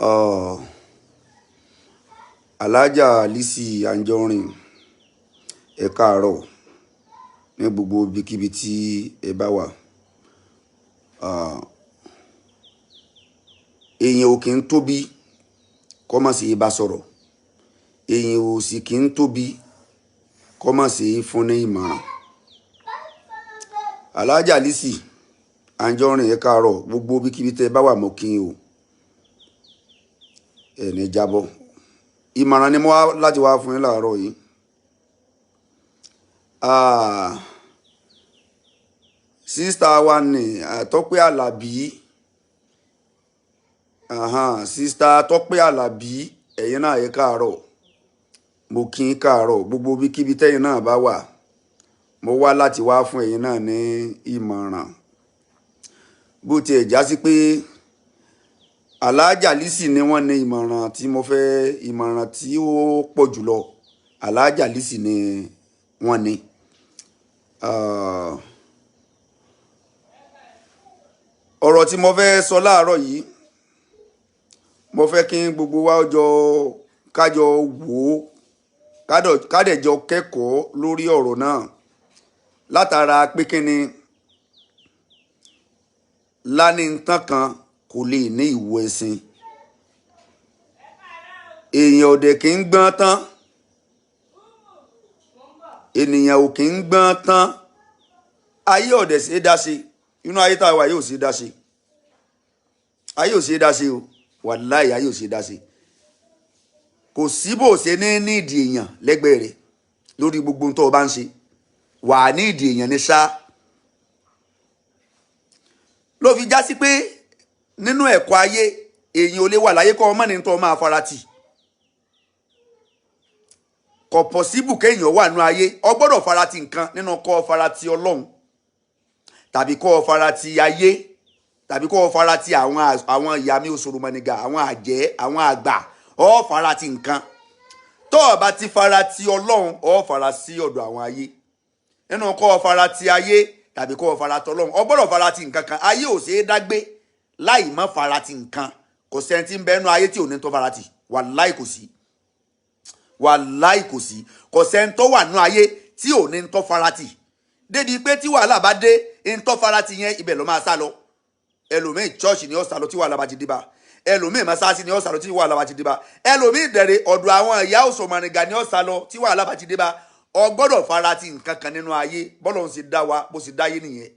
uh, Allhaja Lizzy Anjorin ẹ káàárọ̀ ní gbogbo ibikíbi tí ẹ bá wà. Èèyàn ò kí ń tóbi kó má ṣe bá sọ̀rọ̀, èèyàn ò sì kí ń tóbi kó má ṣe fún ní ìmọ̀ràn. Allhaja Lizzy Anjorin ẹ káàárọ̀ gbogbo ibikíbi tẹ́ ẹ bá wà mo kí yín o, ẹ ní jábọ́. Ìmọ̀ràn ni mo wá láti wá fún yín láàárọ̀ yìí. Sísítà wa ní Tope Alabi, sísítà Tope Alabi ẹ̀yin náà ẹ káàárọ̀, mo kí yín káàárọ̀ gbogbo ibikíbi tẹ́yin náà bá wà. Mo wá láti wá fún ẹ̀yin náà ní ìmọ̀ràn. Bó tiẹ̀ já sí pé Allhaja Lizzy ni wọ́n ní ìmọ̀ràn tí mo fẹ́, ìmọ̀ràn tí ó pọ̀ jùlọ Allhaja Lizzy ni wọ́n ní. Ọ̀rọ̀ tí mo fẹ́ sọ láàárọ̀ yìí, mo fẹ́ kí gbogbo wa kájọ wò ó, kádẹ̀jọ kẹ́kọ̀ọ́ lórí ọ̀rọ̀ náà látara pé kíni lání ntán kan kò lè ní ìwo ẹ̀sìn. Èèyàn ò dẹ̀ kí ń gbọ́n tán, ènìyàn ò kí ń gbọ́n tán. Ayé ò dẹ̀ ṣe é dá ṣe, inú ayé tá a wà yóò ṣe é dá ṣe, ayé ò ṣe é dá ṣe o, wàláhì ayé ò ṣe é dá ṣe. Kò sí bó ṣe ní nídìí èèyàn lẹ́gbẹ̀ẹ́ rẹ̀ lórí gbogbo ohun tó o bá ń ṣe, wà ní ìdí èèyàn ní ṣá. Ló fi já sí pé nínú ẹ̀kọ́ ayé èèyàn ò lè wà láyé kọ́ ọmọ ní tó máa farati. Kò pọ̀síbù kéèyàn wà nínú ayé ó gbọ́dọ̀ farati nǹkan nínú kó farati Ọlọ́run, tàbí kó farati ayé, tàbí kó farati àwọn ìyá mi òṣòròmọ̀nìgà, àwọn àjẹ́, àwọn àgbà. Ó farati nǹkan. Tó o bá ti farati Ọlọ́run, ó farati ọ̀dọ̀ àwọn ayé. Nínú kó farati ayé tàbí kó farati Ọlọ́run, ó gbọ́dọ̀ farati nǹkan kan. Ayé ò ṣe é dágbé láì má farati nǹkan. Kò sẹ́ni tí ń bẹ nínú ayé tí ò ní tó farati. Wàláhì kò sí. Wàláhì kò sí. Kò sẹ́ni tó wà nínú ayé tí ò ní tó farati. Débi pé tí wàhálà bá dé, ń tó farati yẹn ibẹ̀ ló máa sá lọ. Ẹlòmíì church ni ó sá lọ tí wàhálà bá ti dé bá. Ẹlòmíì mọ́sáàsì ni ó sá lọ tí wàhálà bá ti dé bá. Ẹlòmíì dẹ̀rẹ̀ ọ̀dọ̀ àwọn ìyá òṣòmọ̀nìgà ni ó sá lọ tí wàhálà bá ti dé bá. Ó gbọ́dọ̀ farati nǹkan kan nínú ayé bọ́lọ̀ ń ṣe dá wa bó ṣe dáyé nìyẹn.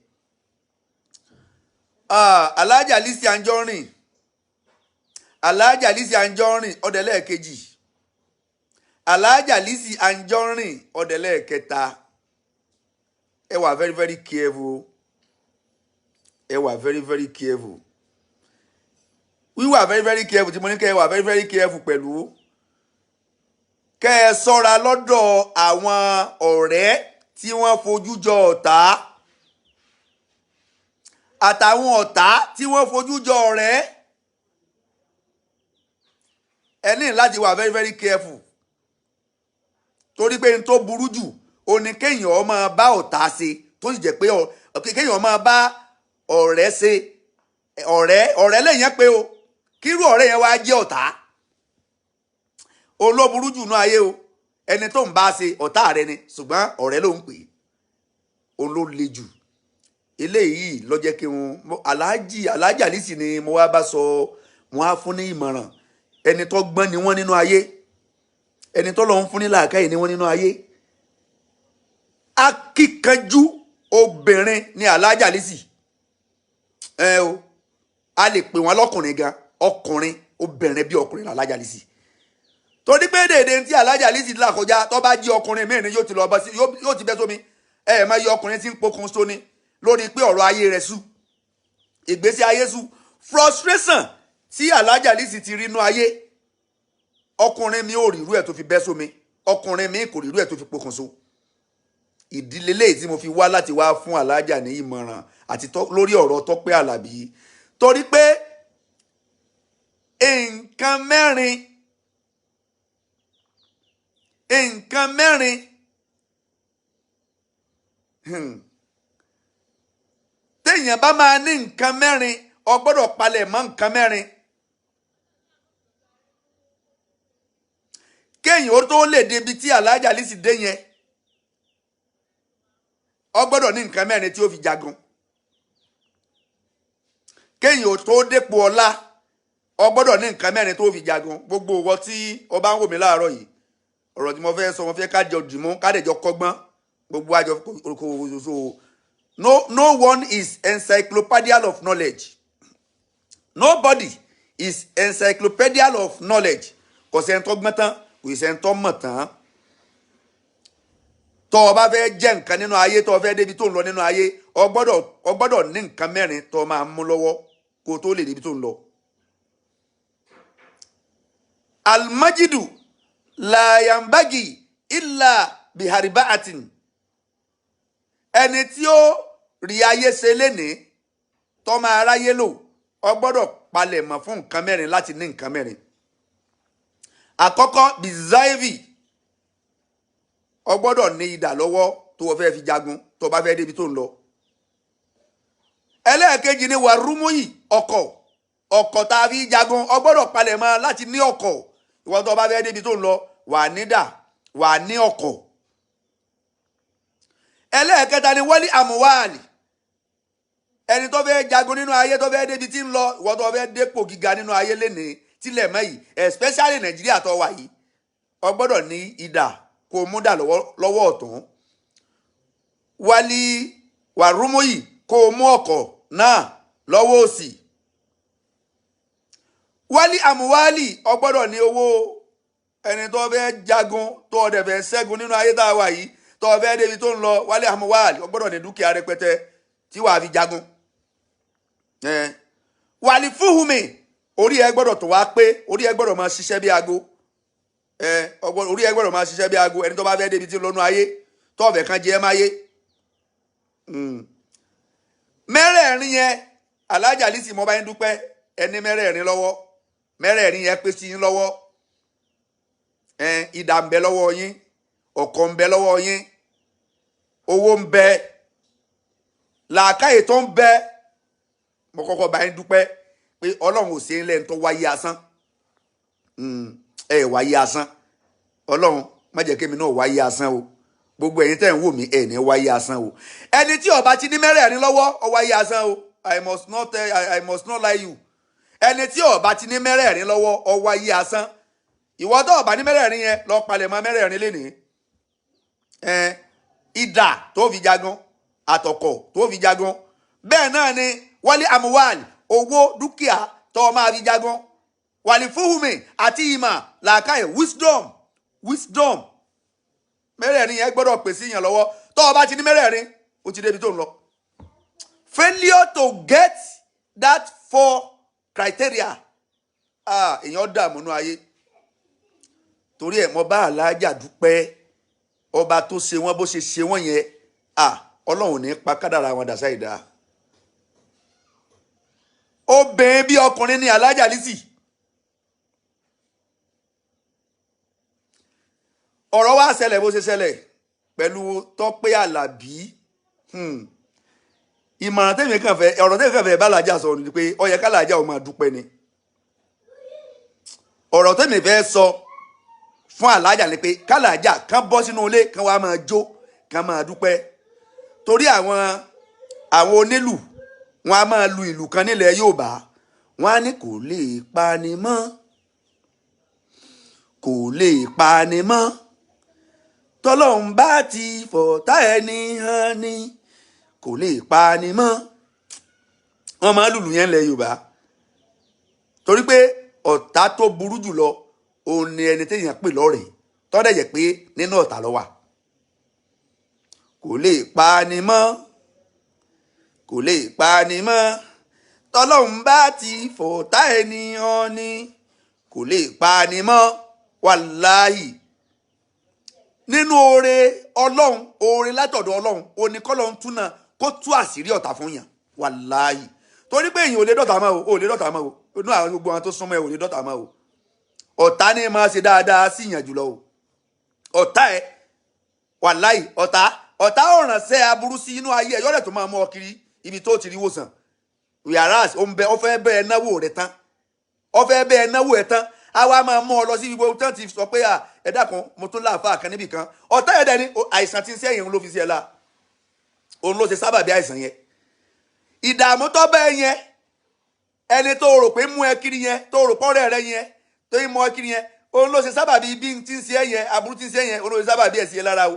Allhaja Lizzy Anjorin, Allhaja Lizzy Anjorin ọ̀dẹ̀lẹ́ẹ̀kejì, Allhaja Lizzy Anjorin ọ̀dẹ̀lẹ́ẹ̀kẹta. Ẹ wà very very careful, ẹ wà very very careful. Wíwà very very careful tí mo ní kẹ́ ẹ wà very very careful pẹ̀lú. Kẹ́ ẹ ṣọ́ra lọ́dọ̀ àwọn ọ̀rẹ́ tí wọ́n fojú jọ ọ̀tá, àtàwọn ọ̀tá tí wọ́n fojú jọ ọ̀rẹ́. Ẹ ní láti wà very very careful. Torí pé n tó burú jù ó ní kéèyàn ó máa bá ọ̀tá ṣe, tó sì jẹ́ pé kéèyàn ó máa bá ọ̀rẹ́ ṣe. Ọ̀rẹ́ lèyàn pé o, kírú ọ̀rẹ́ yẹn wá jẹ́ ọ̀tá. Olóburú jù nú ayé o. Ẹni tó ń bá ṣe ọ̀tá rẹ ni, ṣùgbọ́n ọ̀rẹ́ ló ń pè é. Olóle jù. Eléyìí ló jẹ́ kí Allhaja Lizzy ni mo wá bá sọ, wọ́n á fún ní ìmọ̀ràn. Ẹni tó gbọ́n ni wọ́n nínú ayé, ẹni tó lọ ń fún ní làákàyè ni wọ́n nínú ayé. Akíkanjú obìnrin ni Allhaja Lizzy. O a lè pè wọ́n lọ́kùnrin gan, ọkùnrin obìnrin bí ọkùnrin Allhaja Lizzy. Torí pé dèdè tí Allhaja Lizzy là kọjá tó bá jí ọkùnrin mìíràn yóò ti lọ bọ́ sí, yóò ti bẹ́ sómi. Máa yọ ọkùnrin tí ń pokùn sóni lórí pé ọ̀rọ̀ ayé rẹ̀ sú, ìgbésí ayé sú. Frustration tí Allhaja Lizzy ti rí inú ayé, ọkùnrin mi ò rírú ẹ̀ tó fi bẹ́ sómi, ọkùnrin mi kò rírú ẹ̀ tó fi pokùn so. Ìdílé léyìí tí mo fi wá láti wá fún Allhaja ní ìmọ̀ràn àti lórí ọ̀rọ̀ Tope Alabi. Torí pé nǹkan mẹ́rin téèyàn bá máa ní nǹkan mẹ́rin ó gbọ́dọ̀ palẹ̀ mọ́ nǹkan mẹ́rin. kéèyàn ó tó lè débi tí Allhaja Lizzy dé yẹn ó gbọ́dọ̀ ní nǹkan mẹ́rin tí ó fi jagun. Kéèyàn ó tó dépò ọlá ó gbọ́dọ̀ ní nǹkan mẹ́rin tó fi jagun. Gbogbo ìwọ tí ó bá ń wò mí láàárọ̀ yìí ọ̀rọ̀ tí mo fẹ́ sọ mo fẹ́ ká jọ dìmú ká dẹ̀ jọ kọ́gbọ́n gbogbo àjọ kò no one is encyclopedial of knowledge. Nobody is encyclopedial of knowledge. Kò sẹ́ni tó gbọ́n tán kò sẹ́ni tó mọ̀ tán. Tó o bá fẹ́ jẹ́ nǹkan nínú ayé tó o fẹ́ débi tó ń lọ nínú ayé o gbọ́dọ̀ ní nǹkan mẹ́rin tó o máa mú lọ́wọ́ kó o tó lè débi tó ń lọ. Almajidu la yambagi illa biharibaatin. Ẹni tí ó rí ayé ṣe lénìí tó máa ráyé lò ó gbọ́dọ̀ palẹ̀ mọ́ fún nǹkan mẹ́rin láti ní nǹkan mẹ́rin. Àkọ́kọ́ bizaivi ó gbọ́dọ̀ ní idà lọ́wọ́ tó o fẹ́ fi jagun tó bá fẹ́ débi tó ń lọ. Ẹlẹ́ẹ̀kejì ni wàrúmúyì ọkọ̀ tá a fi jagun ó gbọ́dọ̀ palẹ̀ mọ́ láti ní ọkọ̀. Ìwọ tó bá fẹ́ débi tó ń lọ wà nídà wà ní ọkọ̀. Ẹlẹ́ẹ̀kẹta ni wali amuwali. Ẹni tó fẹ́ jagun nínú ayé tó fẹ́ débi tí ń lọ ìwọ tó fẹ́ dépò gíga nínú ayé lénìí tílẹ̀ mọ́ yìí especially Nàìjíríà tó wà yìí ó gbọ́dọ̀ ní idà kó mú dà lọ́wọ́ ọ̀tún. Wali wàrúmúyì kó mú ọkọ̀ náà lọ́wọ́ òsì. Wali amuwali ó gbọ́dọ̀ ní owó. Ẹni tó fẹ́ jagun tó ọdẹ fẹ́ ṣẹ́gun nínú ayé tá a wà yìí tó fẹ́ débi tó ń lọ wali amuwali ó gbọ́dọ̀ ní dúkìá rẹpẹtẹ tí wàá fi jagun. Wali fuhumi orí ẹ gbọ́dọ̀ tó wá pé orí ẹ gbọ́dọ̀ máa ṣiṣẹ́ bí aago. Orí ẹ gbọ́dọ̀ máa ṣiṣẹ́ bí aago ẹni tó bá fẹ́ débi tí ń lọ nínú ayé tó ọ̀fẹ́ kan jẹ́ máyé. Mẹ́rẹ̀ẹ̀rin yẹn Allhaja Lizzy mo bá yín dúpẹ́ ẹni mẹ́rẹ̀ẹ̀rin lọ́wọ́ mẹ́rẹ̀ẹ̀rin yẹn pé sí yín lọ́wọ́. Idà ń bẹ lọ́wọ́ yín ọkọ̀ ń bẹ lọ́wọ́ yín owó ń bẹ làákàyè tó ń bẹ. Mo kọ́kọ́ bá yín dúpẹ́ pé Ọlọ́run ò ṣe ń lẹ́nu tó wáyé asán. Wáyé asán Ọlọ́run má jẹ́ kémi náà wáyé asán o. Gbogbo ẹ̀yin tẹ́ ń wò mí ẹ̀ ní wáyé asán o. Ẹni tí ó bá ti ní mẹ́rẹ̀ẹ̀rin lọ́wọ́ ó wáyé asán o. I must not lie you. Ẹni tí ó bá ti ní mẹ́rẹ̀ẹ̀rin lọ́wọ́ ó wáyé asán. Ìwọ tó bá ní mẹ́rẹ̀ẹ̀rin yẹn lọ palẹ̀ mọ́ mẹ́rẹ̀ẹ̀rin lénìí. Idà tó fi jagun àtọkọ̀ tó fi jagun. Bẹ́ẹ̀ náà ni wali amuwali owó dúkìá tó máa fi jagun. Wali fuhumi àti ìmọ̀ làákàyè wisdom. Mẹ́rẹ̀ẹ̀rin yẹn gbọ́dọ̀ pèsè yàn lọ́wọ́. Tó o bá ti ní mẹ́rẹ̀ẹ̀rin o ti débi tó ń lọ. Failure to get that 4 criteria èèyàn dààmú nínú ayé. Torí ẹ̀ mo bá Allhaja dúpẹ́ ọba tó ṣe wọ́n bó ṣe ṣe wọ́n yẹn Ọlọ́run ní pa kádàrá wọn dà sáìdá. Obìnrin bí ọkùnrin ní Allhaja Lizzy. Ọ̀rọ̀ wá ṣẹlẹ̀ bó ṣe ṣẹlẹ̀ pẹ̀lú Tope Alabi. Ìmọ̀ràn tẹ́mi kàn fẹ́ ọ̀rọ̀ tẹ́mi kàn fẹ́ bá Allhaja sọ ni pé ó yẹ ká Allhaja ó máa dúpẹ́ ni. Ọ̀rọ̀ tẹ́mi fẹ́ sọ fún Allhaja ni pé ká Allhaja kàn bọ́ sínú ilé kàn wá máa jó kàn máa dúpẹ́. Torí àwọn onílù wọn a máa lu ìlù kan nílẹ̀ Yorùbá wọn á ní kò lè pani mọ́ kò lè pani mọ́ tọ́lọ́run bá ti fọ̀tá ẹni hàn ni kò lè pani mọ́. Wọ́n máa lùlù yẹn nílẹ̀ Yorùbá torí pé ọ̀tá tó burú jùlọ òun ni ẹni téèyàn pè lọ́rẹ̀ẹ́ tọ́dẹ̀ yẹ pé nínú ọ̀tá ló wà. Kò lè pani mọ́ kò lè pani mọ́ tọ́lọ́run bá ti fọ̀tá ẹni hàn ni kò lè pani mọ́. Wàláhì nínú oore Ọlọ́run oore látọ̀dọ̀ Ọlọ́run oníkọ́lọ́run túnà kó tú àṣírí ọ̀tá fún yàn. Wàláhì torí pé èyàn ò lè dọ̀tá mọ́ o ò lè dọ̀tá mọ́ o inú àwọn gbogbo àwọn tó súnmọ́ ẹ ò lè dọ̀tá mọ́ o. Ọ̀tá ní máa ṣe dáadáa sí ìyàn jùlọ o. Ọ̀tá ẹ wàláhì ọ̀tá ò ránṣẹ́ aburú sí inú ayé ẹ yọ́dẹ̀ tó máa mú ọ kiri ibi tó ti rí wòsàn. Whereas ó fẹ́ bẹ́ẹ̀ náwó rẹ̀ tán ó fẹ́ bẹ́ẹ̀ náwó ẹ̀ tán àwa máa mú ọ lọ sí gbogbo tán ti sọ pé ẹ dákun mo tún láàfáà kan níbì kan ọ̀tá ẹ̀dẹ̀ ni àìsàn tí ń ṣe èyàn ló fi sí ẹ la òun ló ṣe sábàbí àìsàn yẹn ìdààmú tó bẹ́ẹ̀ yẹn ẹni tó rò pé mú ẹ kiri yẹn tó rò pọ́nrẹ́ rẹ yẹn tó ń mú ẹ kiri yẹn òun ló ṣe sábàbí bí tí ń ṣe yẹn aburú tí ń ṣe yẹn òun ló ṣe sábàbí ẹ̀ sí ẹ lára o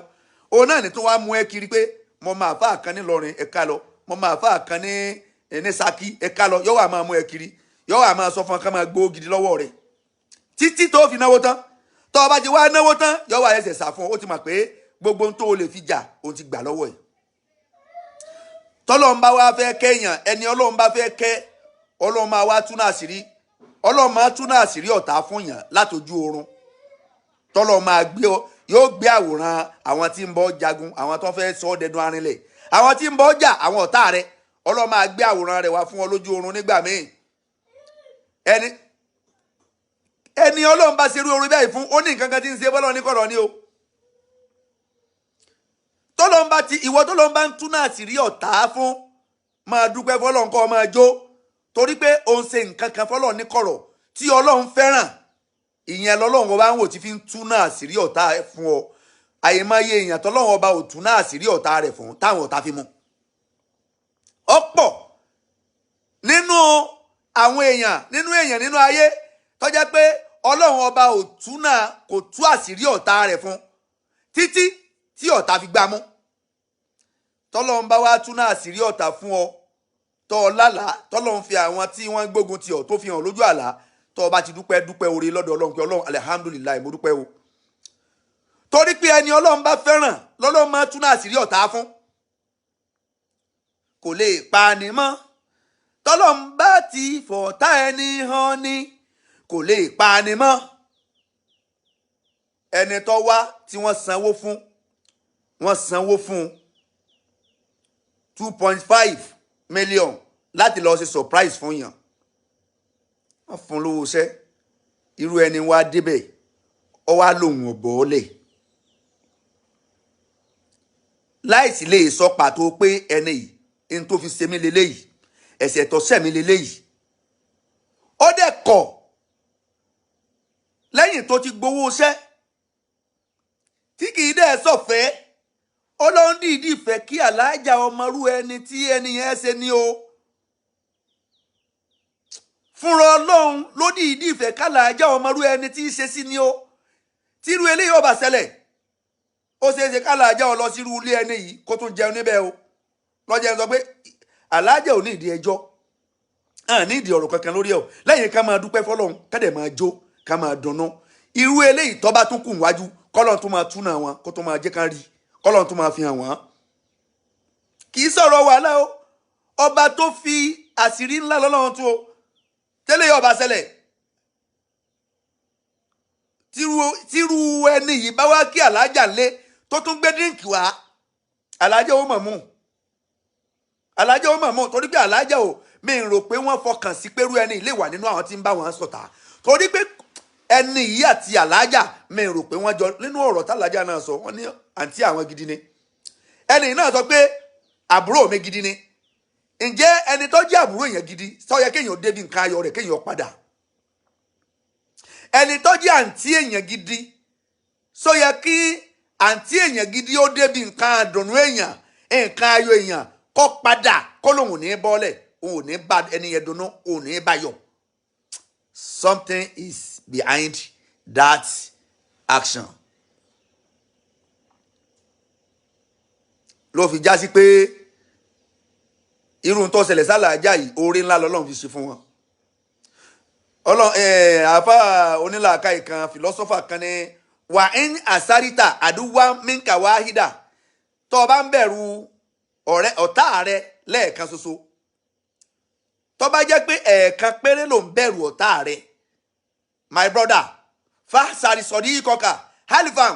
òun náà ní tó wá mú ẹ kiri pé mo máa fà kan ní Ìlọrin ẹ̀ka lọ mo máa fà kan ní Ṣakí ẹ̀ka lọ yọ̀wọ̀ àmọ́ mú ẹ kiri yọ̀wọ̀ àmọ́ sọ fún ọ ká máa gbó gidi lọ́wọ́ rẹ̀ títí tó fi náwó tán tó o bá ti wá náwó tán yọ̀wọ̀ ẹsẹ̀ sà fún ọ ó ti mọ̀ pé gbogbo ohun tó o lè fi jà òun ti gbà lọ́wọ́ ẹ̀ tọ́lọ́run bá wá fẹ́ kẹ́yàn ẹni Ọlọ́run bá fẹ́ kẹ́ Ọlọ́run máa wá túnà àṣírí Ọlọ́run máa túnà àṣírí ọ̀tá fún yàn látọjú oorun tọ́lọ́run máa gbé ọ yóò gbé àwòrán àwọn tí ń bọ́ jagun àwọn tó fẹ́ sọ ọ́ dẹnu arinlẹ̀ àwọn tí ń bọ́ jà àwọn ọ̀tá rẹ̀ Ọlọ́run máa gbé àwòrán rẹ̀ wá fún ọ lójú oorun nígbà míì ẹni Ọlọ́run bá ṣerú orí bẹ́ẹ̀ fún ó ní nǹkan kan tí ń ṣe bọ́lọ́ ní kọ̀rọ̀ ni o tọ́lọ́run bá ti ìwọ tọ́lọ́run bá ń túnà àṣírí ọ̀tá fún máa dúpẹ́ fọ́lọ́run kọ́ máa jó torí pé òun ṣe nǹkan kan fọ́lọ́run ní kọ̀rọ̀ tí Ọlọ́run fẹ́ràn ìyẹn lọ́lọ́run ọba ń wò tí fi ń túnà àṣírí ọ̀tá fún ọ àyèmáyé èèyàn tọ́lọ́run ọba ò túnà àṣírí ọ̀tá rẹ̀ fún táwọn ọ̀tá fi mú ọ̀pọ̀ nínú àwọn èèyàn nínú ayé tó jẹ́ pé Ọlọ́run ọba ò túnà kò tú àṣírí ọ̀tá rẹ̀ fún títí tí ọ̀tá fi gbá mú tọ́lọ́run bá wá túnà àṣírí ọ̀tá fún ọ tọ́ ọ lálàá tọ́lọ́run fi àwọn tí wọ́n gbógun ti ọ tó fi hàn lójú àlá tọ́ ọ bá ti dúpẹ́ oore lọ́dọ̀ Ọlọ́run pé Ọlọ́run alihamudulilayi mo dúpẹ́ o torí pé ẹni Ọlọ́run bá fẹ́ràn lọ́lọ́run máa túnà àṣírí ọ̀tá fún kò lè pa ni mọ́ tọ́lọ́run bá ti fọ̀tá ẹni hàn ni kò lè pa ni mọ́ ẹni tó wá tí wọ́n sanwó fún 2.5 million láti lọ ṣe surprise fún yàn wọ́n fún lówó iṣẹ́ irú ẹni wá débẹ̀ ọ wá lòun ọ̀bọ̀ọ́lẹ̀ láìsí lè sọ pàtó pé ẹni yìí n tó fi ṣe mí leléyìí ẹ̀ṣẹ̀ tó ṣẹ̀ mí leléyìí ó dẹ̀ kọ̀ lẹ́yìn tó ti gbowó iṣẹ́ tí kì í dẹ̀ sọ̀fẹ́ Ọlọ́run dìídì fẹ́ kí Allhaja ọmọrú ẹni tí ẹni yẹn ṣe ní o fúnra Ọlọ́run ló dìídì fẹ́ kí Allhaja ọmọrú ẹni tí í ṣe sí ní o tírú eléyìí ó bá ṣẹlẹ̀ ó ṣeé ṣe kí Allhaja ọ lọ sírú ilé ẹni yìí kó tún jẹun níbẹ̀ o lọ́jọ́ sọ pé Allhaja ò ní ìdí ẹjọ́ ní ìdí ọ̀rọ̀ kankan lórí ẹ̀ o lẹ́yìn ká máa dúpẹ́ fọ́lọ́run ká dẹ̀ máa jó ká máa dunnú irú eléyìí tó bá tún kù wájú kọ́lọ́run tó máa túnà wọn kó tó máa jẹ́ ká rí kọ́lọ́run tó máa fi hàn wọ́n kì í sọ̀rọ̀ wàhálà o ọba tó fi àṣírí ńlá lọ́lọ́run tó o tẹ́lẹ̀ yóò bá ṣẹlẹ̀ tírú ẹni yìí bá wá kí Allhaja lé tó tún gbé dínkì wá Allhaja ó mọ̀ mú Allhaja ó mọ̀ mú torí pé Allhaja ò mi rò pé wọ́n fọkàn sí pẹ̀rú ẹni ilé wà nínú àwọn tí ń bá wọn sọ̀tà torí pé ẹni yìí àti Allhaja mi rò pé wọ́n jọ nínú ọ̀rọ̀ tí Allhaja náà sọ wọ́n ní àǹtí àwọn gidi ni ẹni náà sọ pé àbúrò mi gidi ni ǹjẹ́ ẹni tó jẹ́ àbúrò èèyàn gidi sọ yẹ kéèyàn débi nǹkan ayọ̀ rẹ̀ kéèyàn padà ẹni tó jẹ́ àǹtí èèyàn gidi sọ yẹ kí àǹtí èèyàn gidi ó débi nǹkan àdùnnú èèyàn nǹkan ayọ̀ èèyàn kó padà kó lóun ní bọ́lẹ̀ òun ní bá ẹni yẹn dunnú òun ní bá yọ̀. Something is behind that action. Ló fi já sí pé irú tó ṣẹlẹ̀ sí Allhaja yìí oore ńlá lọ́lọ́run fi ṣe fún wọn. Àfà onílàákàyè kan philosopher kan ní wà ń àsárítà àdúwà minka wáhídà tó bá ń bẹ̀rù ọ̀tá rẹ lẹ́ẹ̀kan ṣoṣo tó bá jẹ́ pé ẹ̀ẹ̀kan péré ló ń bẹ̀rù ọ̀tá rẹ my brother fa sari sọ̀dí kọ́ka halifam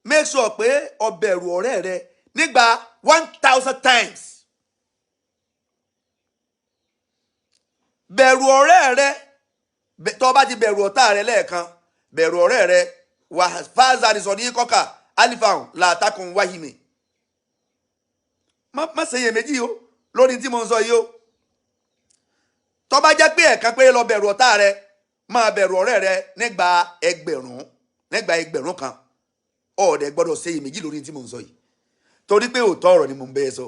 make sure pé o bẹ̀rù ọ̀rẹ́ rẹ nígbà 1000 times bẹ̀rù ọ̀rẹ́ rẹ tó bá ti bẹ̀rù ọ̀tá rẹ lẹ́ẹ̀kan bẹ̀rù ọ̀rẹ́ rẹ wà fa sari sọ̀dí kọ́ka halifam làtàkùn wáhìmì má ṣe iyèméjì o lórí tí mo ń sọ yìí o tó bá jẹ́ pé ẹ̀kan pé lọ bẹ̀rù ọ̀tá rẹ máa bẹ̀rù ọ̀rẹ́ rẹ nígbà ẹgbẹ̀rún kan ọ̀ọ́dẹ gbọ́dọ̀ ṣe iyèméjì lórí tí mò ń sọ yìí torí pé òótọ́ ọ̀rọ̀ ni mò ń bẹ́ẹ̀ sọ.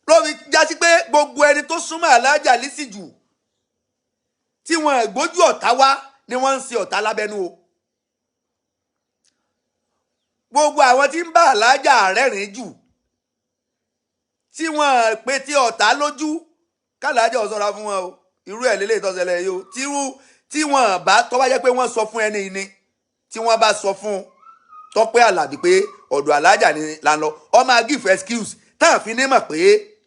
ló fi jásí pé gbogbo ẹni tó súnmọ́ Alhaja Lizzy jù tí wọ́n gbójú ọ̀tá wá ni wọ́n ń ṣe ọ̀tá lábẹ́nú o. gbogbo àwọn tí ń bá Alhaja rẹ́rìn jù tí wọ́n pe tí ọ̀tá lójú k'Alhaja ò ṣọ́ra fún wọn o. irú ẹ̀ lélẹ́yìí tó ṣẹlẹ̀ yìí o tí wọ́n bá tó bá jẹ́ pé wọ́n sọ fún ẹni ni tí wọ́n bá sọ fún Tope Alabi pé ọ̀dọ̀ Allhaja ni là ń lọ ọ máa give excuse táà fi ní mọ̀ pé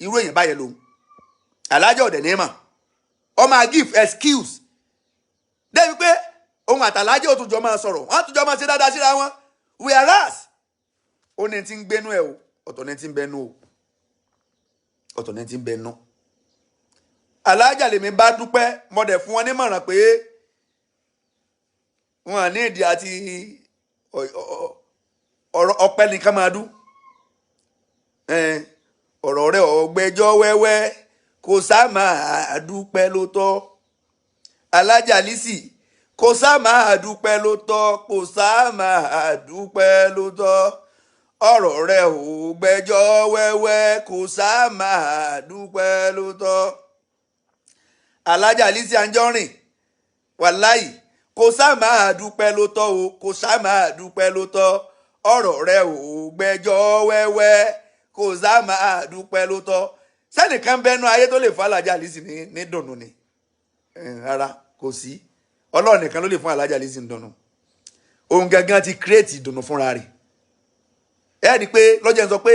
irú èèyàn báyẹn lòun Allhaja ọ̀dẹ̀ ní mọ̀ ọ máa give excuse débi pé òun àtàlhájà ó tún jọ máa sọ̀rọ̀ wọ́n tún jọ máa ṣe dáadáa síra wọn whereas ó ní ti ń gbénú ẹ̀ o ọ̀tọ̀ ní ti ń bẹnu o ọ̀tọ̀ ní ti ń bẹnu. Allhaja lèmi bá dúpẹ́ mo dẹ̀ fún wọn nímọ̀ràn pé wọn ní ìdí àti ọpẹ́ nìkan máa dún ọ̀rọ̀ rẹ̀ ọ̀gbẹ́jọ́ wẹ́wẹ́ kò sá máa dúpẹ́ ló tọ́ Allhaja Lizzy kò sá máa dúpẹ́ ló tọ́ kò sá máa dúpẹ́ ló tọ́ ọ̀rọ̀ rẹ̀ ọ̀gbẹ́jọ́ wẹ́wẹ́ kò sá máa dúpẹ́ ló tọ́ Allhaja Lizzy Anjorin wàláì kò sá máa dúpẹ́ ló tọ́ o kò sá máa dúpẹ́ ló tọ́ ọ̀rọ̀ rẹ̀ ọ̀gbẹ́jọ́ wẹ́wẹ́ kò sá máa dúpẹ́ ló tọ́ sẹ́nìkan bẹ́nu ayé tó lè fún Allhaja Lizzy ní dùnnú ni rárá kò sí Ọlọ́run nìkan ló lè fún Allhaja Lizzy ní dùnnú òun gangan ti create ìdùnnú fúnra rẹ̀ ẹ rí i pé lọ́jọ́ ń sọ pé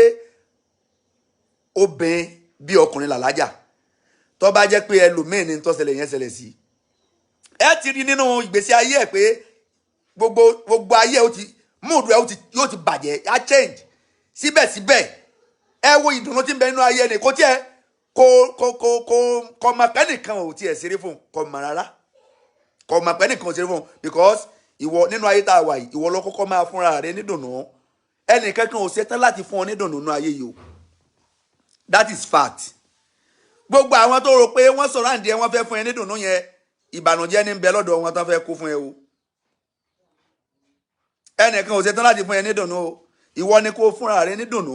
obìnrin bí ọkùnrin l'Allhaja tó bá jẹ́ pé ẹlòmíín ní tó ṣẹlẹ̀ yẹn ṣẹlẹ̀ sí ẹ ti rí nínú ìgbésí ayé ẹ pé gbogbo ayé múùdù ẹ yóò ti bàjẹ́ á change síbẹ̀síbẹ̀ ẹ wo ìdùnnú tí ń bẹ nínú ayé ni kò tiẹ̀ kò mọ̀ pé nìkan ò tiẹ̀ ṣeré fún kò mọ̀ rárá kò mọ̀ pé nìkan ò ṣeré fún because ìwọ nínú ayé tá a wà yìí ìwọ ló kọ́kọ́ máa fúnra rẹ nídùnnú ẹnìkan kan ò ṣetán láti fún ọ nídùnnú nínú ayé yìí o that is fact gbogbo àwọn tó rò pé wọ́n sọ̀rọ̀ àǹdí ẹ wọ́n fẹ́ fún ẹ nídùnnú yẹn ìbànújẹ́ ní ń bẹ lọ́dọ̀ wọn tán fẹ́ kó fún ẹ o ẹnìkan ò ṣetán láti fún ẹ nídùnnú o ìwọ ni kó fúnra rẹ nídùnnú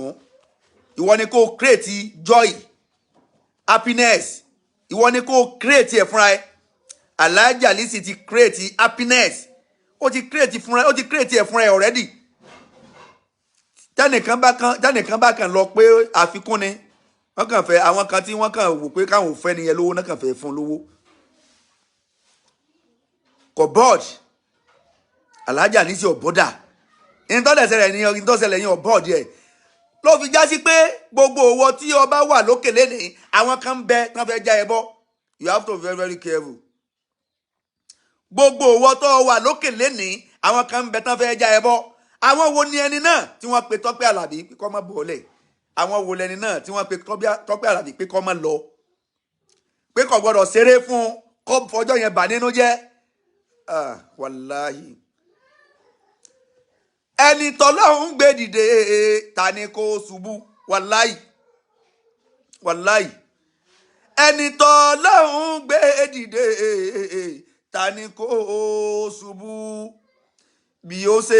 ìwọ ni kó create joy happiness ìwọ ni kó create ẹ fúnra ẹ Allhaja Lizzy ti create happiness ó ti create ẹ fúnra ẹ already tẹnìkan bá kan lọ pé àfikún ni wọ́n kàn fẹ́ àwọn kan tí wọ́n kàn wò pé káwọn ò fẹ́ nìyẹn lówó náà kàn fẹ́ fún lówó kò board Allhaja Lizzy ọ̀bọ́dà ìtọ́sẹ̀lẹ̀ yẹn ọ̀bọ́ọ̀dì ẹ̀ ló fi já sí pé gbogbo owó tí ọba wà lókè lẹ́nìí àwọn kan ń bẹ tán fẹ́ já ẹ bọ́ you have to be very very careful gbogbo owó tó wà lókè lẹ́nìí àwọn kan ń bẹ tán fẹ́ já ẹ bọ́ àwọn wo ni ẹni náà tí wọ́n pe Tope Alabi pé kó má bọ́ọ̀lẹ̀ àwọn wo lẹni náà tí wọ́n pe Tope Alabi pé kó má lọ pé kò gbọ́dọ̀ ṣeré fún kó fọjọ́ yẹn bà nínú jẹ́ wàláhì ẹni tọ́lọ́hún gbé dìde ta ni kó ṣubú wàláhì wàláhì ẹni tọ́lọ́hún gbé dìde ta ni kó ṣubú bí ó ṣe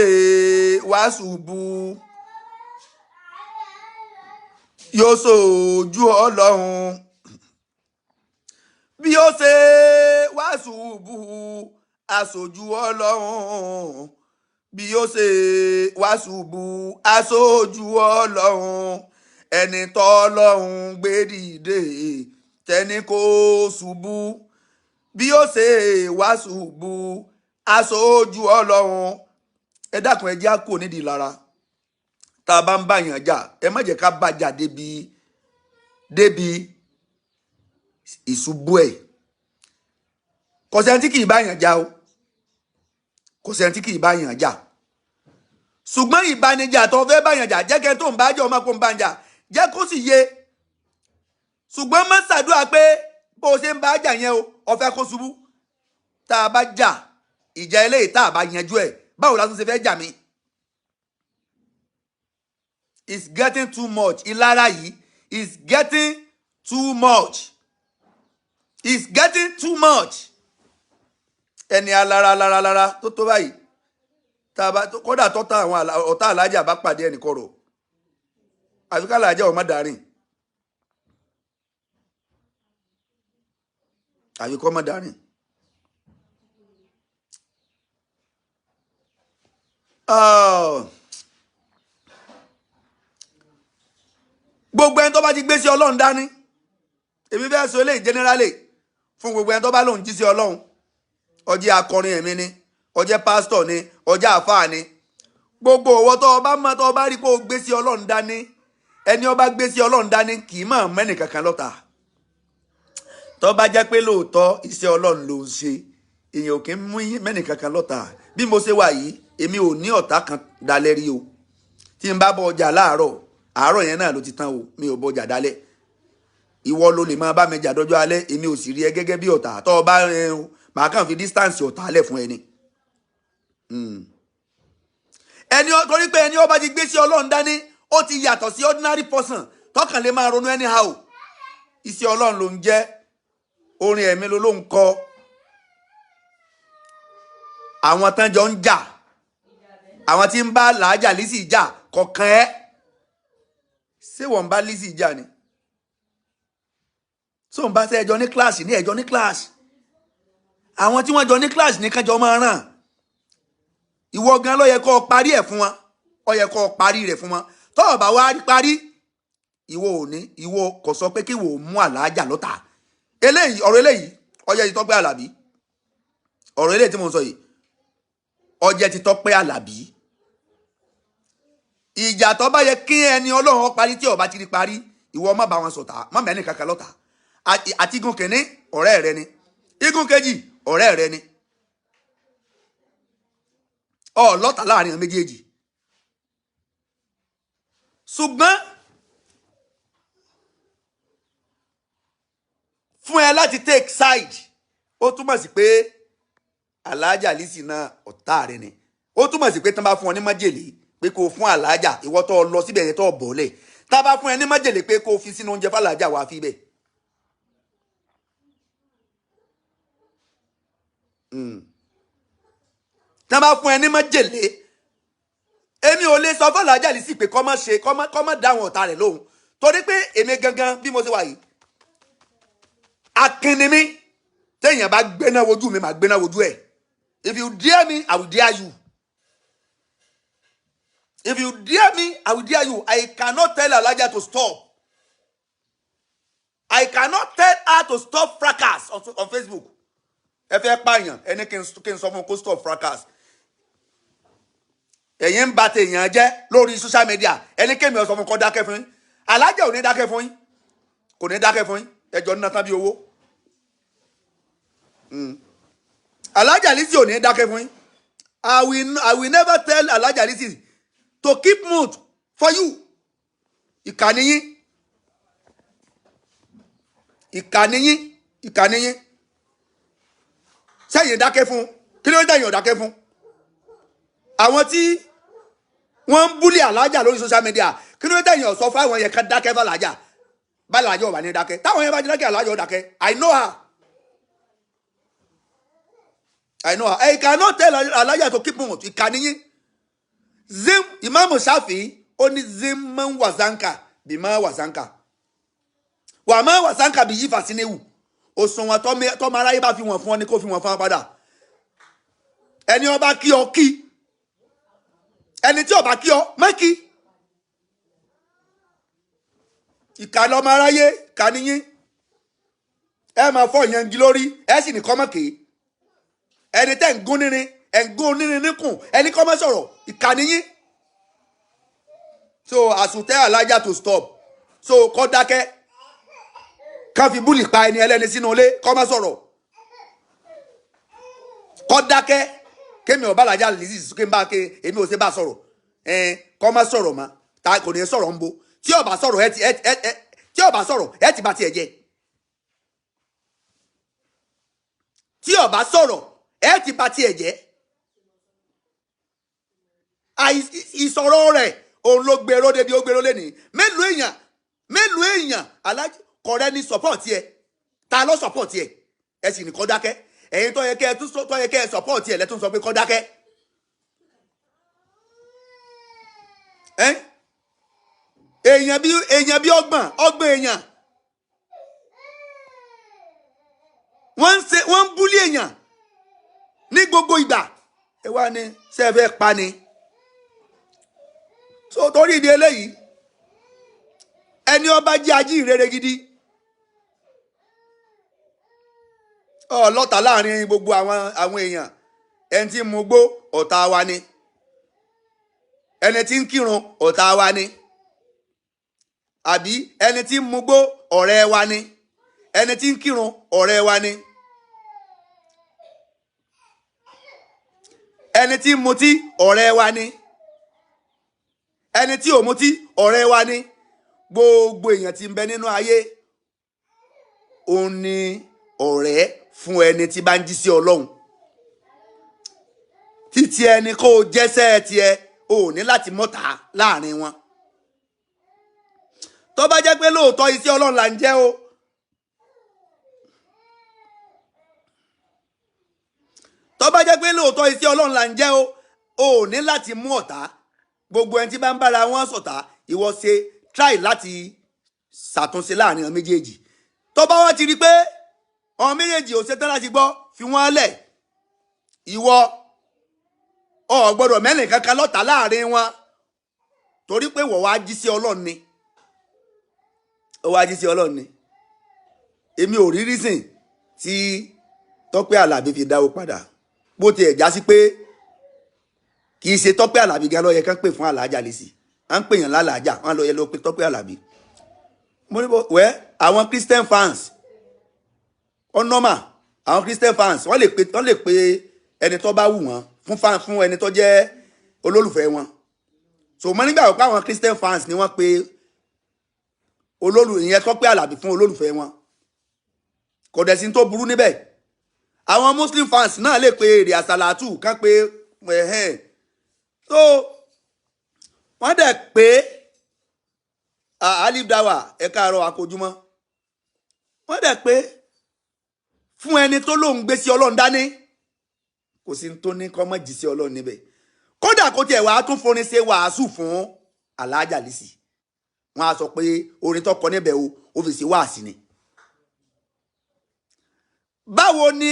wá ṣubú yóò ṣojú Ọlọ́run bí ó ṣe wá ṣubú aṣojú Ọlọ́run bí ó ṣe wá ṣubú aṣojú Ọlọ́run ẹni tọ́lọ́run gbé dìde tẹni kó ṣubú bí ó ṣe wá ṣubú aṣojú Ọlọ́run ẹ dákun ẹ jẹ́ á kò nídìí lára tá a bá ń báyàn jà ẹ má jẹ́ ká bàjà débi ìṣubú ẹ̀ kò sẹ́ni tí kì í báyàn jà o kò sẹ́ni tí kì í báyàn jà ṣùgbọ́n ìbánijà tó fẹ́ báyàn jà jẹ́ kẹ́ tó ń bá jà ọmọ kó ń bá jà jẹ́ kó sì yé ṣùgbọ́n má ṣàdúrà pé bó ṣe ń bá jà yẹn o ó fẹ́ kó ṣubú tá a bá jà ìjà eléyìí tá a bá yanjú ẹ̀ báwo la tún ṣe fẹ́ jà mí. It's getting too much ìlara yìí is getting too much It's getting too much. Ẹni alára tó báyìí. Kódà tọ́ta àwọn ọ̀tá Allhaja bá pàdé ẹnì kọ̀rọ̀. Àfi ká Allhaja ó má darin. Àfi kó má darin. Gbogbo ẹni tó bá ti gbé sí Ọlọ́run dání. Èmi fẹ́ sọ eléyìí generally fún gbogbo ẹni tó bá lòun jí sí Ọlọ́run. Ó jẹ́ akọrin ẹ̀mí ni, ó jẹ́ pastor ni, ó jẹ́ àfáà ni. Gbogbo owó tó bá mọ̀ tó bá rí pé ó gbé sí Ọlọ́run dání, ẹni ó bá gbé sí Ọlọ́run dání kì í mọ̀ mẹ́nì kankan lọ́tà. Tó bá jẹ́ pé lóòótọ́ iṣẹ́ Ọlọ́run ló ń ṣe, èèyàn ò kí ń mú mẹ́nì kankan lọ́tà. Bí mo ṣe wà yìí, èmi ò ní ọ̀tá kan dalẹ̀ rí o. Tí n bá bọ ọjà láàárọ̀, àárọ̀ yẹn náà ló ti tán o, mi ò bọ ọjà dalẹ̀. Ìwọ ló lè máa bá mi jà dọ́jọ́ alẹ́, èmi ò sì rí ẹ gẹ́gẹ́ bí ọ̀tá. Tó bá màá kàn fi distance ọ̀tá lẹ̀ fún ẹni. Torí pé ẹni ó bá ti gbé sí Ọlọ́run dání, ó ti yàtọ̀ sí ordinary person tọ́kàn lè máa ronú anyhow. Iṣẹ́ Ọlọ́run ló ń jẹ́, orin ẹ̀mí ló ń kọ. Àwọn tán jọ ń jà, àwọn tí ń bá Allhaja Lizzy jà kọ̀ọ̀kan ẹ́. Ṣé wọ́n ń bá Lizzy jà ni? So ń bá ṣe ẹjọ́ ní kíláàsì ní ẹjọ́ ní kíláàsì. Àwọn tí wọ́n jọ ní kíláàsì ní kájọ máa ràn. Ìwọ gan ló yẹ kó parí ẹ̀ fún wọn. Ó yẹ kó parí rẹ̀ fún wọn. Tó o bá wá parí, ìwọ kò sọ pé kí wò mú Allhaja lọ́tà. Eléyìí ọ̀rọ̀ eléyìí ó jẹ́ ti Tope Alabi. Ọ̀rọ̀ eléyìí tí mo sọ yìí ó jẹ́ ti Tope Alabi. Ìjà tó bá yẹ kí ẹni Ọlọ́run parí tí ó bá ti rí parí, ìwọ má bá wọn sọ̀tá, má mẹ́ni kankan lọ́tà. Àti igun kìíní ọ̀rẹ́ rẹ ni, igun kejì ọ̀rẹ́ rẹ ni. Lọ́tà láàrin àwọn méjèèjì. Ṣùgbọ́n fún ẹ láti take side, ó túmọ̀ sí pé Allhaja Lizzy náà ọ̀tá rẹ ni. Ó túmọ̀ sí pé tán bá fún ọ ní májèlé pé kó fún Allhaja, ìwọ tó lọ síbẹ̀ yẹn tó bọ̀ọ́lẹ̀. Tá bá fún ẹ ní májèlé pé kó fi sínú oúnjẹ fún Allhaja wá fi bẹ̀. Tá bá fún ẹ ní májèlé, èmi ò lè sọ fún Allhaja Lizzy pé kó má ṣe kó má dáwọn ọ̀tá rẹ̀ lóhùn. Torí pé èmi gangan bí mo ṣe wà yìí, akin ni mí. Téèyàn bá gbéná wojú mi, màá gbéná wojú ẹ̀. If you dare me, I will dare you. If you dare me, I will dare you. I cannot tell Allhaja to stop. I cannot tell her to stop fracas on Facebook. Ẹ fẹ́ pààyàn, ẹni kí n sọ fún kó stop fracas. Ẹ̀yin ń bà tèèyàn jẹ́ lórí social media. Ẹni kémi ó sọ fún kó dákẹ́ fún yín. Allhaja ò ní dákẹ́ fún yín. Kò ní dákẹ́ fún yín. Ẹjọ́ ní tán bí owó. Allhaja Lizzy ò ní dákẹ́ fún yín. I will never tell Allhaja Lizzy to keep mute for you. Ìkànnì yín. Ìkànnì yín. Ìkànnì yín. Sẹ́yìn dákẹ́ fún. Kí ló dé yín ò dákẹ́ fún? Àwọn tí wọ́n ń búlì Allhaja lórí social media, kí ló dé yín ò sọ fún àwọn yẹn kan dákẹ́ fún Allhaja? Bá Allhaja ò bá ní dákẹ́. Táwọn yẹn bá ti dákẹ́, Allhaja ò dákẹ́. I know her. I know her. I cannot tell Allhaja to keep mute. Ìkànnì yín. Zim Imam Shafi oni zim man wazanka bi ma wazanka. Wa ma wazanka bi yi fasinewu. Òṣùwọ̀n tó ma ráyé bá fi wọ̀n fún ọ ní kó fi wọ̀n fún ọ padà. Ẹni ó bá kí ọ kí. Ẹni tí ó bá kí ọ má kí. Ìkà lọmọ aráyé, ìkà ni yín. Ẹ máa fọ́ yangi lórí, ẹ sì ní kọ́ mọ́ kéé. Ẹni tẹ́ ń gún nírin, ẹ̀ ń gún nírin níkùn, ẹni kọ́ mọ́ sọ̀rọ̀, ìkà ni yín. So as you tell Allhaja to stop, so kó dákẹ́. Ká fi búlì pa ẹni ẹlẹ́ni sínú ilé, kó má sọ̀rọ̀. Kó dákẹ́. Kémi ò bá Allhaja Lizzy kí n bá ké, èmi ò ṣe bá sọ̀rọ̀. Kó má sọ̀rọ̀ mọ́. Ta kò ní sọ̀rọ̀ ń bo. Tí ó bá sọ̀rọ̀ ẹ ti bá tiẹ̀ jẹ́. Tí ó bá sọ̀rọ̀ ẹ ti bá tiẹ̀ jẹ́. Ìsọ̀rọ̀ rẹ̀ òun ló gbèrò débi ó gbèrò lẹ́nìí. Mélòó èèyàn Allhaja kọ̀rẹ́ ní support yẹ. ta ló support ẹ ẹ sì ní kó dákẹ́ ẹ̀yin tó yẹ kẹ́ ẹ support ẹ lẹ́tún sọ pé kó dákẹ́ èèyàn bí ọgbọ̀n èèyàn wọ́n ń búlí èèyàn ní gbogbo ìgbà ẹ wá ní ṣé ẹ fẹ́ pa ni so torí ìdí eléyìí ẹni ọba jẹ́ ajíhìnrere gidi ọlọ́ta láàrin gbogbo àwọn èèyàn ẹni tí ń mugbó ọ̀tá wa ni ẹni tí ń kírun ọ̀tá wa ni àbí ẹni tí ń mugbó ọ̀rẹ́ wa ni ẹni tí ń kírun ọ̀rẹ́ wa ni ẹni tí ń mutí ọ̀rẹ́ wa ni ẹni tí ò mutí ọ̀rẹ́ wa ni gbogbo èèyàn tí ń bẹ nínú ayé òun ni ọ̀rẹ́ fún ẹni tí bá ń jí sí Ọlọ́run títí ẹni kó o jẹ́sẹ́ tiẹ̀ o ní láti mọ́ta láàrin wọn tó bá jẹ́ pé lóòótọ́ iṣẹ́ Ọlọ́run là ń jẹ́ o tó bá jẹ́ pé lóòótọ́ iṣẹ́ Ọlọ́run là ń jẹ́ o ní láti mú ọ̀tá gbogbo ẹni tí bá ń bára wọn ṣọ̀tá ìwọ ṣe try láti ṣàtúnṣe láàrin àwọn méjèèjì tó bá wá ti rí pé àwọn méjèèjì ò ṣetán láti gbọ́ fi wọ́n lẹ̀ ìwọ ò gbọ́dọ̀ mẹ́rin kankan lọ́tà láàrin wọn torí pé wọ́n wá jí sí Ọlọ́run ni ó wá jí sí Ọlọ́run ni èmi ò rí reason tí Tọ́pẹ́ Àlàbí fi dáwó padà bó tiẹ̀ já sí pé kì í ṣe Tọ́pẹ́ Àlàbí gan ló yẹ kán pè fún Allhaja Lizzy à ń pè yàn lálàájà wọn lọ yẹ ló pe Tọ́pẹ́ Àlàbí mo ní wẹ́ àwọn Christian fans ọ̀nọ́mà àwọn Christian fans wọ́n lè pe ẹni tó bá wù wọ́n fún ẹni tó jẹ́ olólùfẹ́ wọn so mo nígbà pé àwọn Christian fans ni wọ́n pe ìyẹn Tọ́pẹ́ Àlàbí fún olólùfẹ́ wọn kò dẹ̀ sí tó burú níbẹ̀ àwọn Muslim fans náà lè pe èrè àsàlátù kán pé so wọ́n dẹ̀ pé alif dawa ẹ̀ka àrọ̀ àkójúmọ́ wọ́n dẹ̀ pé fún ẹni tó lóun gbé sí Ọlọ́run dání kò sí tó ní kọ́ mọ́ jì sí Ọlọ́run níbẹ̀ kódà kó tiẹ̀ wàá tún forin ṣe wàásù fún Allhaja Lizzy wọ́n á sọ pé orin tó kọ níbẹ̀ ó fi ṣe wàásì ni báwo ni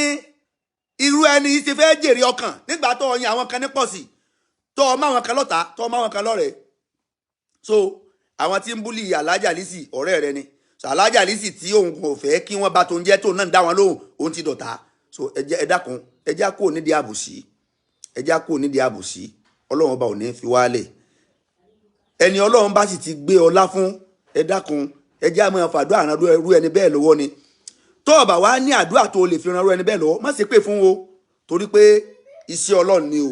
irú ẹni yìí ti fẹ́ jèrè ọkàn nígbà tó ọyìn àwọn kan ní pọ̀ sí tó ọmọ àwọn kan lọ́ta tó ọmọ àwọn kan lọ́rẹ̀ẹ́ so àwọn tí ń búlì Allhaja Lizzy ọ̀rẹ́ rẹ ni so Allhaja Lizzy tí òun kò fẹ́ kí wọ́n bá tó ń jẹ́ tó náà dá wọn lóhùn òun ti dọ̀tá so ẹ dákun ẹ já kúrò nídìí àbòsí ẹ já kúrò nídìí àbòsí Ọlọ́run ọba ò ní fi wálẹ̀ ẹni Ọlọ́run bá sì ti gbé ọlá fún ẹ dákun ẹ já máa fàdúrà ràn irú ẹni bẹ́ẹ̀ lọ́wọ́ ni tó o bá wá ní àdúrà tó o lè fi ran irú ẹni bẹ́ẹ̀ lọ́wọ́ má ṣe pé fún o torí pé iṣẹ́ Ọlọ́run ni o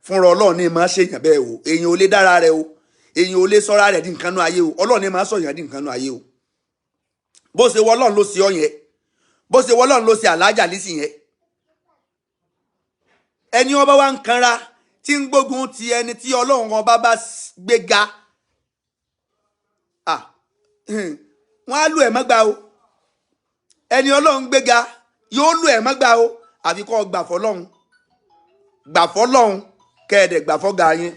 fúnra Ọlọ́run ni máa ṣèyàn bẹ́ẹ̀ o èèyàn ò lè dára rẹ o èèyàn ò lè sọ́ra rẹ̀ di nǹkan nú ayé o Ọlọ́run ni máa sọ̀yàn di nǹkan nú ayé o bó ṣe wọ Ọlọ́run ló ṣe ọ yẹn bó ṣe wọ Ọlọ́run ló ṣe Allhaja Lizzy yẹn ẹni ọba wa ń kanra tí ń gbógun ti ẹni tí Ọlọ́run ọba bá gbéga wọ́n á lù ẹ̀ mọ́gbà o ẹni Ọlọ́run gbéga yóò lù ẹ̀ mọ́gbà o àfi kó gbà fọ́lọ́run kẹ́ẹ̀dẹ̀ gbà fọ́gà yín.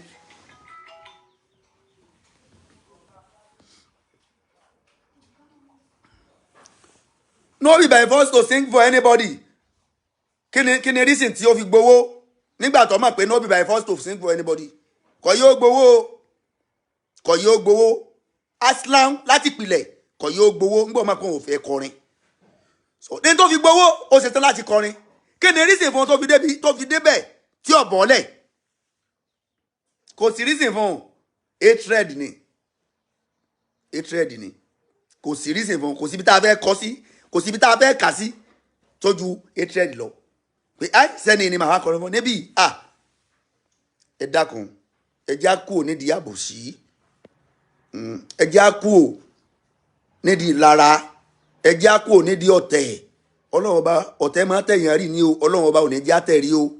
No be by force to sing for anybody. Kí ni reason tí ó fi gbowó nígbà tó mọ̀ pé no be by force to sing for anybody. Kò yóò gbowó aslam láti pilẹ̀ kò yóò gbowó ńgbọ́ mọ̀ pé òun fẹ́ kọrin. So ní tó fi gbowó ó ṣetán láti kọrin. Kí ni reason fún tó fi débẹ̀ tí ò bọ́lẹ̀. Kò sí reason fún hatred ni kò sí reason fún kò síbi tá a fẹ́ kọ́ sí kò síbi tá a fẹ́ kà sí tójú hatred lọ pé sẹ́ni ni màá kọrin fún níbí ẹ dákun ẹ já kúrò nídìí àbòsí ẹ já kúrò nídìí lára ẹ já kúrò nídìí ọ̀tẹ̀ Ọlọ́run ọba ọ̀tẹ̀ máa tẹ̀yàn rí ni o Ọlọ́run ọba ò ní já tẹ̀ rí o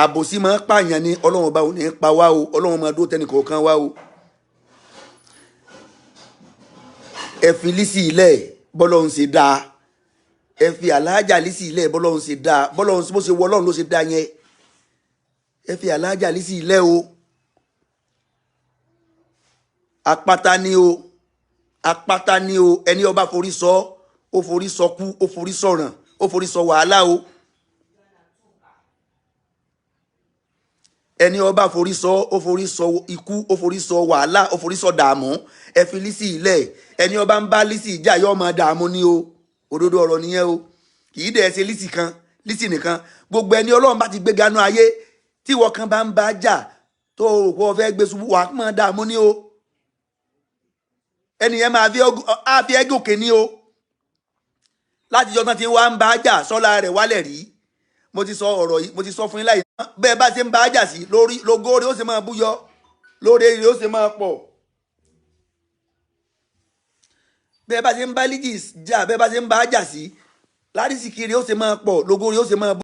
àbòsí máa pààyàn ni Ọlọ́run ọba ò ní pa wá o Ọlọ́run máa dó tẹnì kọ̀ọ̀kan wá o ẹ fi Lizzy ilẹ̀ bọ́lọ́run ṣe dáa, ẹ fi Allhaja Lizzy ilẹ̀ bọ́lọ́run ṣe dáa, bọ́lọ́run bó ṣe wọ Ọlọ́run ló ṣe dáa yẹn. Ẹ fi Allhaja Lizzy ilẹ̀ o. Apáta ni o, apáta ni o, ẹni ọba forí sọ ó forí sọ kú, ó forí sọ̀ràn, ó forí sọ wàhálà o. Ẹni ọba forí sọ ó forí sọ ikú, ó forí sọ wàhálà, ó forí sọ dààmú. Ẹ fi Lizzy ilẹ̀, ẹni ọba ń bá Lizzy ìjà yọ ọmọ dààmú ni o. Òdodo ọ̀rọ̀ nìyẹn o. Kì í dẹ̀ ṣe Lizzy kan, Lizzy nìkan, gbogbo ẹni Ọlọ́run bá ti gbé ganú ayé tí ìwọ kan bá ń bá jà tó rò pé o fẹ́ gbé ṣubú, wàá mọ̀ dààmú ni o. Ẹni yẹn máa fi ẹgùn òkè ní o. Láti jọ tán tí wàá ń bá jà sọ́la rẹ̀ wálẹ̀ rí. Mo ti sọ ọ̀rọ̀ yìí, mo ti sọ fún yín láì náà. Bẹ́ẹ̀ bá ṣe ń bá jà sí lórí lógo rẹ̀ ó ṣe máa búyọ, lórí rẹ̀ ó ṣe máa pọ̀. Bẹ́ẹ̀ bá ṣe ń bá Lizzy jà, bẹ́ẹ̀ bá ṣe ń bá jà sí lárísìkiri ó ṣe máa pọ̀, lógo rẹ̀ ó ṣe máa búyọ.